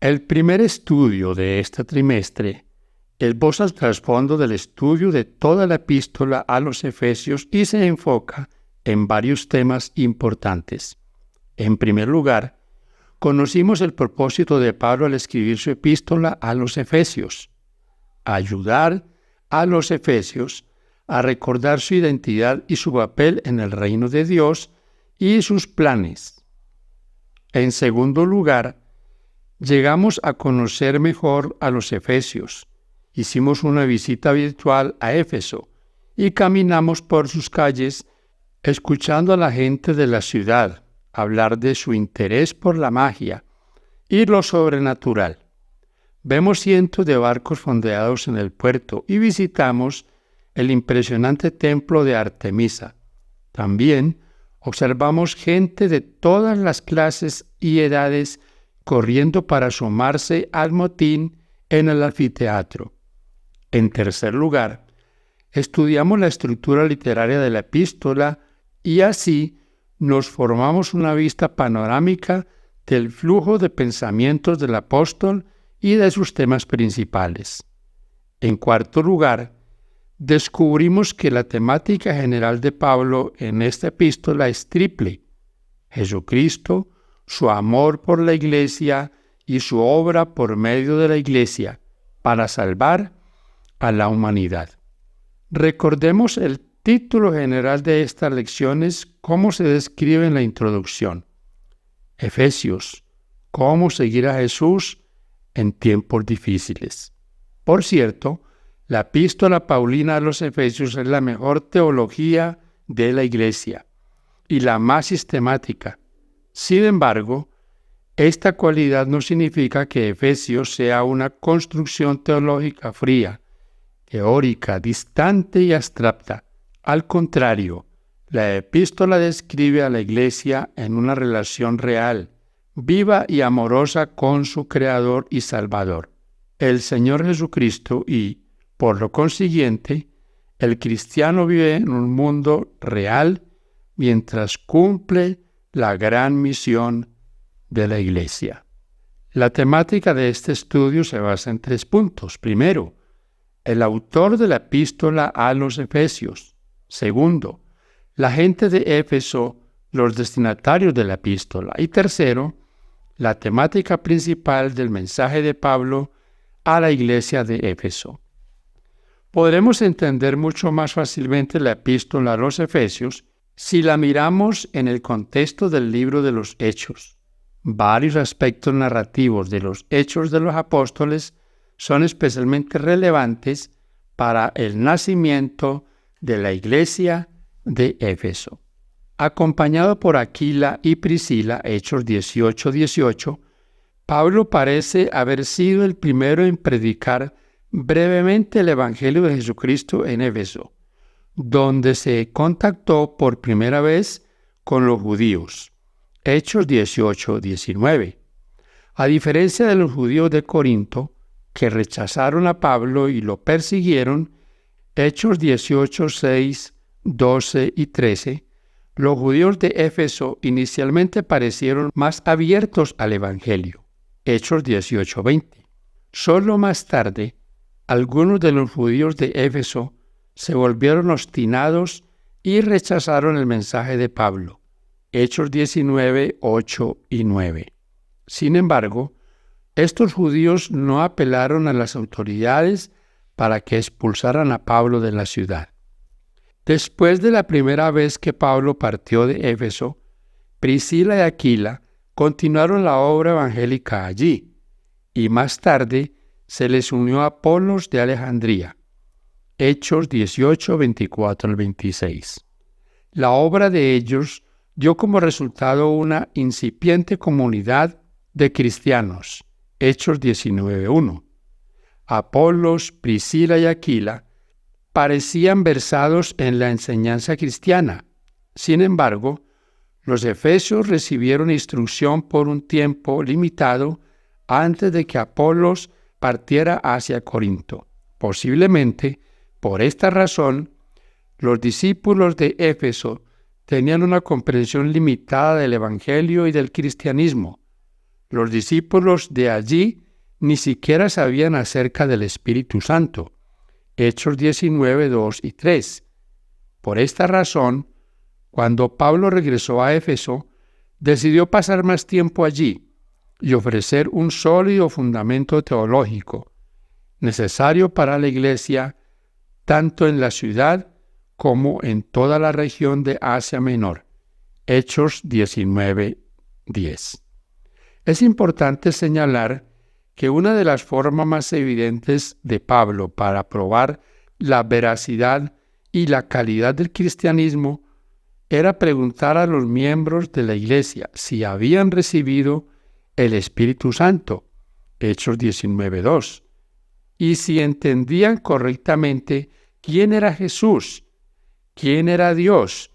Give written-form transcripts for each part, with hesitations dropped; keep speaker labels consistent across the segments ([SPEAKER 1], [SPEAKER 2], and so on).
[SPEAKER 1] El primer estudio de este trimestre esboza el trasfondo del estudio de toda la epístola a los Efesios y se enfoca en varios temas importantes. En primer lugar, conocimos el propósito de Pablo al escribir su epístola a los Efesios: ayudar a los Efesios a recordar su identidad y su papel en el reino de Dios y sus planes. En segundo lugar, llegamos a conocer mejor a los Efesios. Hicimos una visita virtual a Éfeso y caminamos por sus calles escuchando a la gente de la ciudad hablar de su interés por la magia y lo sobrenatural. Vemos cientos de barcos fondeados en el puerto y visitamos el impresionante templo de Artemisa. También observamos gente de todas las clases y edades corriendo para sumarse al motín en el anfiteatro. En tercer lugar, estudiamos la estructura literaria de la epístola y así nos formamos una vista panorámica del flujo de pensamientos del apóstol y de sus temas principales. En cuarto lugar, descubrimos que la temática general de Pablo en esta epístola es triple: Jesucristo, su amor por la Iglesia y su obra por medio de la Iglesia para salvar a la humanidad. Recordemos el título general de estas lecciones, cómo se describe en la introducción: Efesios, cómo seguir a Jesús en tiempos difíciles. Por cierto, la epístola paulina a los Efesios es la mejor teología de la Iglesia y la más sistemática. Sin embargo, esta cualidad no significa que Efesios sea una construcción teológica fría, teórica, distante y abstracta. Al contrario, la epístola describe a la Iglesia en una relación real, viva y amorosa con su Creador y Salvador, el Señor Jesucristo, y, por lo consiguiente, el cristiano vive en un mundo real mientras cumple la gran misión de la Iglesia. La temática de este estudio se basa en 3 puntos. Primero, el autor de la epístola a los Efesios. Segundo, la gente de Éfeso, los destinatarios de la epístola. Y tercero, la temática principal del mensaje de Pablo a la iglesia de Éfeso. Podremos entender mucho más fácilmente la epístola a los Efesios si la miramos en el contexto del libro de los Hechos. Varios aspectos narrativos de los Hechos de los Apóstoles son especialmente relevantes para el nacimiento de la iglesia de Éfeso. Acompañado por Aquila y Priscila, Hechos 18:18, Pablo parece haber sido el primero en predicar brevemente el Evangelio de Jesucristo en Éfeso, donde se contactó por primera vez con los judíos. Hechos 18:19. A diferencia de los judíos de Corinto, que rechazaron a Pablo y lo persiguieron, Hechos 18:6, 12 y 13, los judíos de Éfeso inicialmente parecieron más abiertos al Evangelio. Hechos 18:20. Solo más tarde, algunos de los judíos de Éfeso se volvieron obstinados y rechazaron el mensaje de Pablo. Hechos 19, 8 y 9. Sin embargo, estos judíos no apelaron a las autoridades para que expulsaran a Pablo de la ciudad. Después de la primera vez que Pablo partió de Éfeso, Priscila y Aquila continuaron la obra evangélica allí, y más tarde se les unió a Apolos de Alejandría. Hechos 18, 24 al 26. La obra de ellos dio como resultado una incipiente comunidad de cristianos. Hechos 19, 1. Apolos, Priscila y Aquila parecían versados en la enseñanza cristiana. Sin embargo, los efesios recibieron instrucción por un tiempo limitado antes de que Apolos partiera hacia Corinto. Posiblemente, por esta razón, los discípulos de Éfeso tenían una comprensión limitada del Evangelio y del cristianismo. Los discípulos de allí ni siquiera sabían acerca del Espíritu Santo. Hechos 19, 2 y 3. Por esta razón, cuando Pablo regresó a Éfeso, decidió pasar más tiempo allí y ofrecer un sólido fundamento teológico, necesario para la Iglesia, tanto en la ciudad como en toda la región de Asia Menor. Hechos 19, 10. Es importante señalar que una de las formas más evidentes de Pablo para probar la veracidad y la calidad del cristianismo era preguntar a los miembros de la Iglesia si habían recibido el Espíritu Santo, Hechos 19:2, y si entendían correctamente quién era Jesús, quién era Dios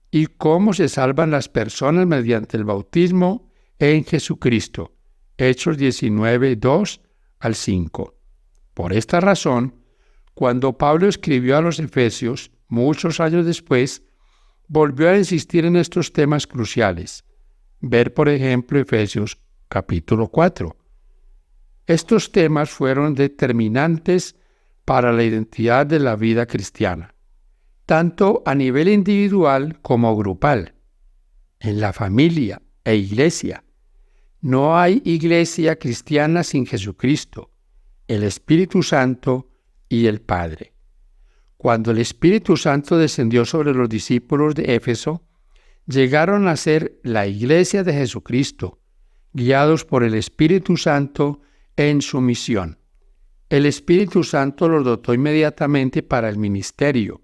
[SPEAKER 1] y cómo se salvan las personas mediante el bautismo en Jesucristo, Hechos 19:2 al 5. Por esta razón, cuando Pablo escribió a los Efesios, muchos años después, volvió a insistir en estos temas cruciales. Ver, por ejemplo, Efesios capítulo 4. Estos temas fueron determinantes para la identidad de la vida cristiana, tanto a nivel individual como grupal, en la familia e iglesia. No hay iglesia cristiana sin Jesucristo, el Espíritu Santo y el Padre. Cuando el Espíritu Santo descendió sobre los discípulos de Éfeso, llegaron a ser la iglesia de Jesucristo, guiados por el Espíritu Santo en su misión. El Espíritu Santo los dotó inmediatamente para el ministerio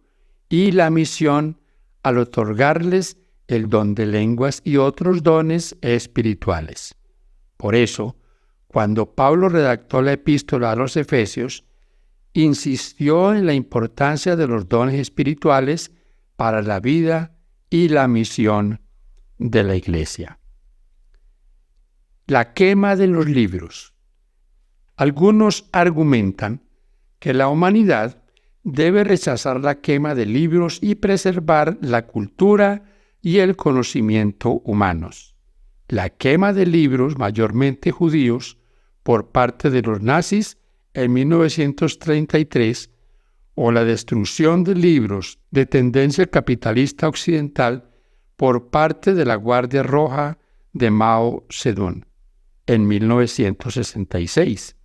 [SPEAKER 1] y la misión al otorgarles el don de lenguas y otros dones espirituales. Por eso, cuando Pablo redactó la epístola a los Efesios, insistió en la importancia de los dones espirituales para la vida y la misión de la Iglesia. La quema de los libros. Algunos argumentan que la humanidad debe rechazar la quema de libros y preservar la cultura y el conocimiento humanos. La quema de libros, mayormente judíos, por parte de los nazis en 1933, o la destrucción de libros de tendencia capitalista occidental por parte de la Guardia Roja de Mao Zedong en 1966.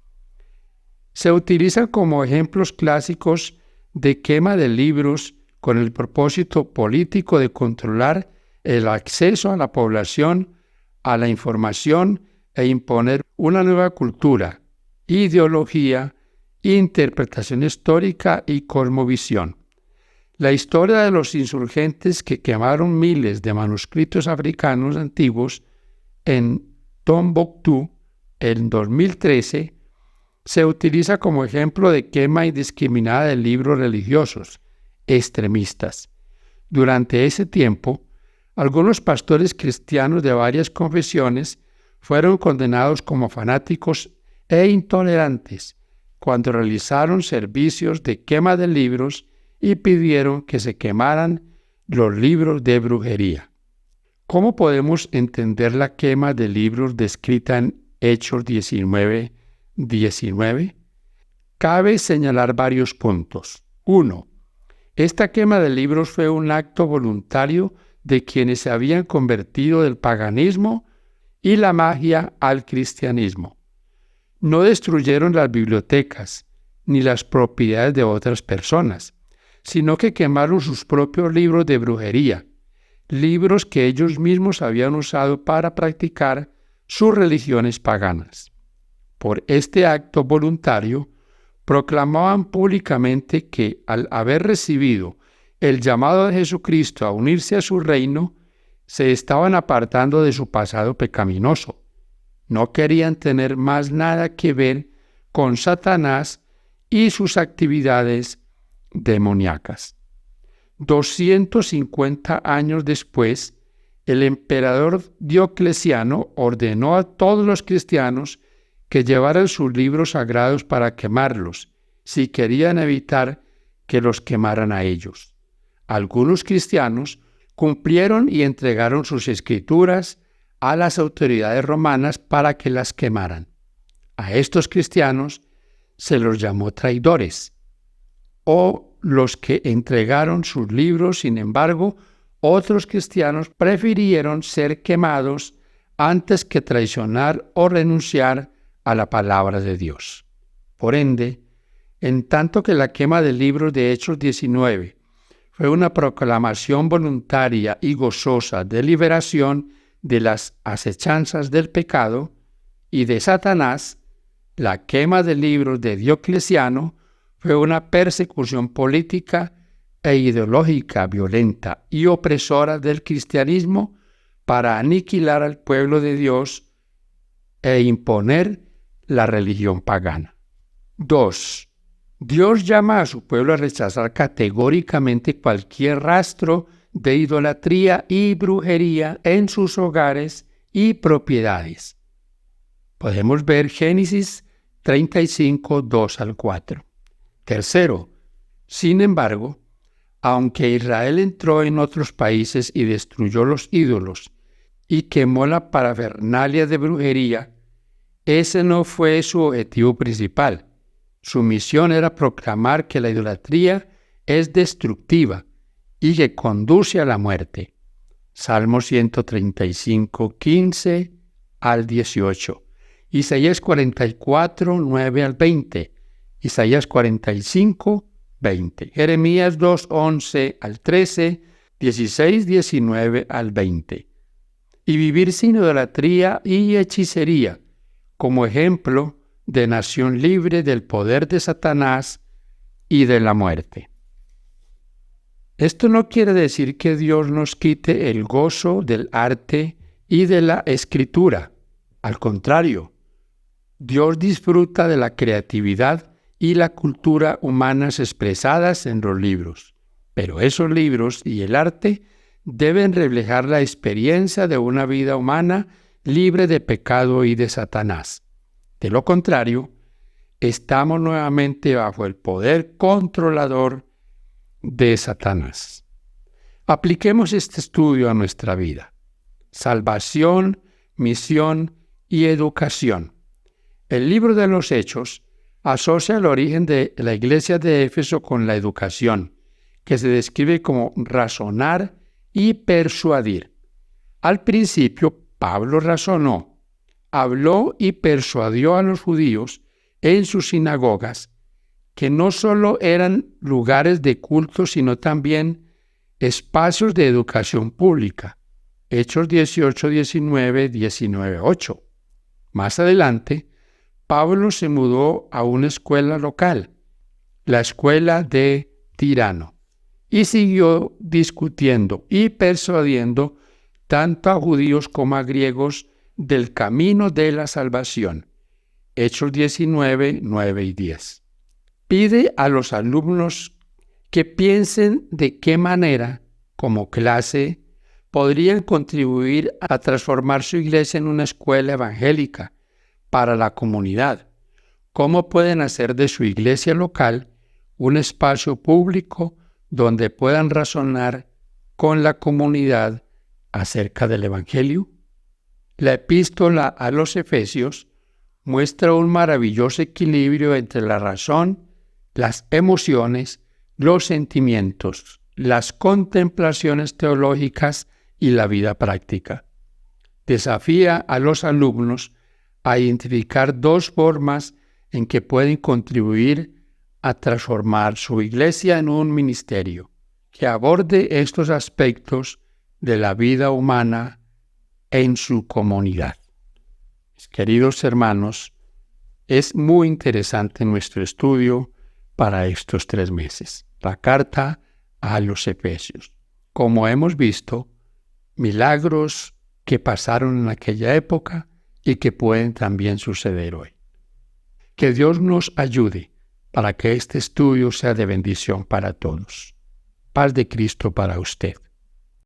[SPEAKER 1] Se utilizan como ejemplos clásicos de quema de libros con el propósito político de controlar el acceso a la población a la información e imponer una nueva cultura, ideología, interpretación histórica y cosmovisión. La historia de los insurgentes que quemaron miles de manuscritos africanos antiguos en Tombuctú en 2013 se utiliza como ejemplo de quema indiscriminada de libros religiosos extremistas. Durante ese tiempo, algunos pastores cristianos de varias confesiones fueron condenados como fanáticos e intolerantes cuando realizaron servicios de quema de libros y pidieron que se quemaran los libros de brujería. ¿Cómo podemos entender la quema de libros descrita en Hechos 19:19? Cabe señalar varios puntos. 1. Esta quema de libros fue un acto voluntario de quienes se habían convertido del paganismo y la magia al cristianismo. No destruyeron las bibliotecas ni las propiedades de otras personas, sino que quemaron sus propios libros de brujería, libros que ellos mismos habían usado para practicar sus religiones paganas. Por este acto voluntario, proclamaban públicamente que al haber recibido el llamado de Jesucristo a unirse a su reino, se estaban apartando de su pasado pecaminoso. No querían tener más nada que ver con Satanás y sus actividades demoníacas. 250 años después, el emperador Diocleciano ordenó a todos los cristianos que llevaran sus libros sagrados para quemarlos, si querían evitar que los quemaran a ellos. Algunos cristianos cumplieron y entregaron sus escrituras a las autoridades romanas para que las quemaran. A estos cristianos se los llamó traidores, o los que entregaron sus libros. Sin embargo, otros cristianos prefirieron ser quemados antes que traicionar o renunciar a la palabra de Dios. Por ende, en tanto que la quema del libro de Hechos 19 fue una proclamación voluntaria y gozosa de liberación de las acechanzas del pecado y de Satanás, la quema del libro de Diocleciano fue una persecución política e ideológica violenta y opresora del cristianismo para aniquilar al pueblo de Dios e imponer la religión pagana. 2. Dios llama a su pueblo a rechazar categóricamente cualquier rastro de idolatría y brujería en sus hogares y propiedades. Podemos ver Génesis 35, 2 al 4. Tercero, sin embargo, aunque Israel entró en otros países y destruyó los ídolos y quemó la parafernalia de brujería, ese no fue su objetivo principal. Su misión era proclamar que la idolatría es destructiva y que conduce a la muerte. Salmo 135, 15 al 18. Isaías 44, 9 al 20. Isaías 45, 20. Jeremías 2, 11 al 13, 16, 19 al 20. Y vivir sin idolatría y hechicería, como ejemplo de nación libre del poder de Satanás y de la muerte. Esto no quiere decir que Dios nos quite el gozo del arte y de la escritura. Al contrario, Dios disfruta de la creatividad y la cultura humanas expresadas en los libros. Pero esos libros y el arte deben reflejar la experiencia de una vida humana libre de pecado y de Satanás. De lo contrario, estamos nuevamente bajo el poder controlador de Satanás. Apliquemos este estudio a nuestra vida. Salvación, misión y educación. El libro de los Hechos asocia el origen de la iglesia de Éfeso con la educación, que se describe como razonar y persuadir. Al principio, Pablo razonó, habló y persuadió a los judíos en sus sinagogas, que no solo eran lugares de culto, sino también espacios de educación pública. Hechos 18, 19, 19, 8. Más adelante, Pablo se mudó a una escuela local, la escuela de Tirano, y siguió discutiendo y persuadiendo tanto a judíos como a griegos del camino de la salvación. Hechos 19, 9 y 10. Pide a los alumnos que piensen de qué manera, como clase, podrían contribuir a transformar su iglesia en una escuela evangélica para la comunidad. Cómo pueden hacer de su iglesia local un espacio público donde puedan razonar con la comunidad acerca del Evangelio. La epístola a los Efesios muestra un maravilloso equilibrio entre la razón, las emociones, los sentimientos, las contemplaciones teológicas y la vida práctica. Desafía a los alumnos a identificar dos formas en que pueden contribuir a transformar su iglesia en un ministerio que aborde estos aspectos de la vida humana en su comunidad. Mis queridos hermanos, es muy interesante nuestro estudio para estos 3 meses. La carta a los Efesios. Como hemos visto, milagros que pasaron en aquella época y que pueden también suceder hoy. Que Dios nos ayude para que este estudio sea de bendición para todos. Paz de Cristo para usted.